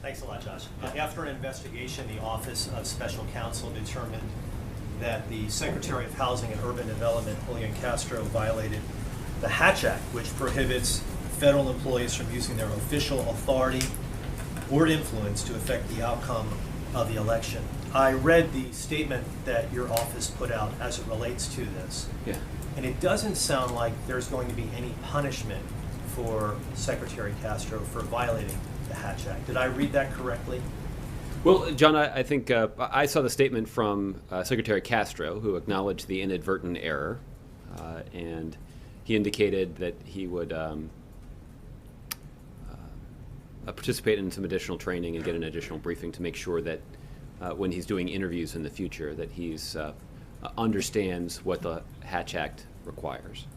Thanks a lot, Josh. After an investigation, the Office of Special Counsel determined that the Secretary of Housing and Urban Development, Julian Castro, violated the Hatch Act, which prohibits federal employees from using their official authority or influence to affect the outcome of the election. I read the statement that your office put out as it relates to this. Yeah. And it doesn't sound like there's going to be any punishment for Secretary Castro for violating the Hatch Act. Did I read that correctly? Well, John, I think I saw the statement from Secretary Castro, who acknowledged the inadvertent error, and he indicated that he would participate in some additional training and get an additional briefing to make sure that when he's doing interviews in the future that he's understands what the Hatch Act requires.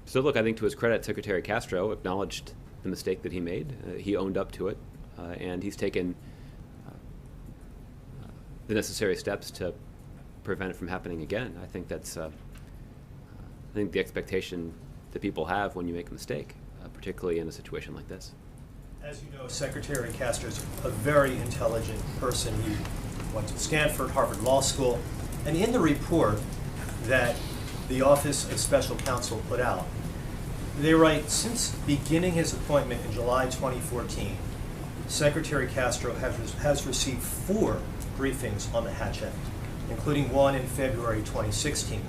So look, I think to his credit, Secretary Castro acknowledged the mistake that he made. He owned up to it, and he's taken the necessary steps to prevent it from happening again. I think that's I think the expectation that people have when you make a mistake, particularly in a situation like this. As you know, Secretary Castro is a very intelligent person. He went to Stanford, Harvard Law School, and in the report that the Office of Special Counsel put out, they write, since beginning his appointment in July 2014, Secretary Castro has received 4 briefings on the Hatch Act, including one in February 2016.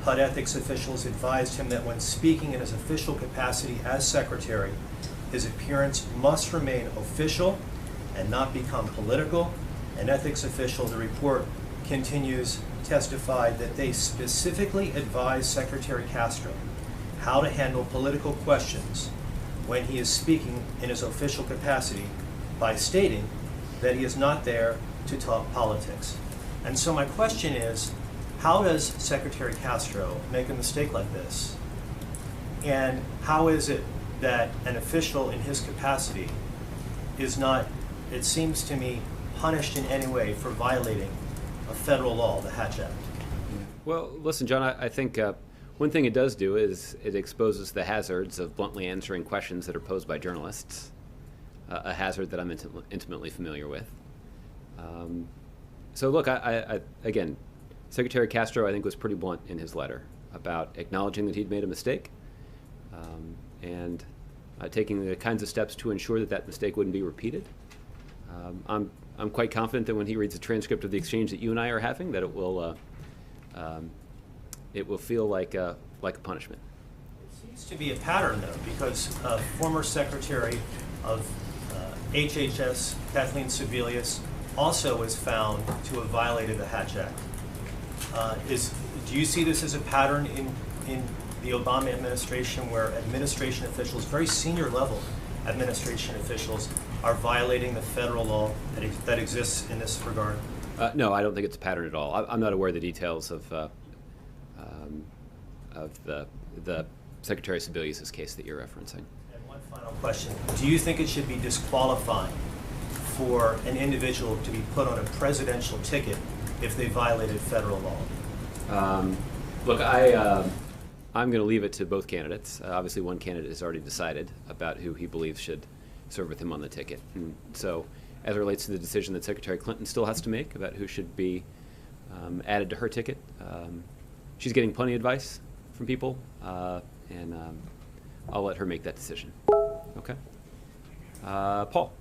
HUD ethics officials advised him that when speaking in his official capacity as Secretary, his appearance must remain official and not become political. An ethics official, the report continues, testified that they specifically advised Secretary Castro how to handle political questions when he is speaking in his official capacity by stating that he is not there to talk politics. And so my question is, how does Secretary Castro make a mistake like this? And how is it that an official in his capacity is not, it seems to me, punished in any way for violating a federal law, the Hatch Act? Well, listen, John, I think one thing it does do is it exposes the hazards of bluntly answering questions that are posed by journalists, a hazard that I'm intimately familiar with. So look, again, Secretary Castro, I think, was pretty blunt in his letter about acknowledging that he'd made a mistake and taking the kinds of steps to ensure that that mistake wouldn't be repeated. I'm quite confident that when he reads the transcript of the exchange that you and I are having, that it will feel like a punishment. It seems to be a pattern, though, because former Secretary of HHS, Kathleen Sebelius, also was found to have violated the Hatch Act. Do you see this as a pattern in the Obama administration where administration officials, very senior level administration officials, are violating the federal law that exists in this regard? No, I don't think it's a pattern at all. I'm not aware of the details of the Secretary Sebelius' case that you're referencing. And one final question. Do you think it should be disqualifying for an individual to be put on a presidential ticket if they violated federal law? Look, I'm going to leave it to both candidates. Obviously, one candidate has already decided about who he believes should serve with him on the ticket. And so, as it relates to the decision that Secretary Clinton still has to make about who should be added to her ticket, she's getting plenty of advice from people, and I'll let her make that decision. Okay? Paul.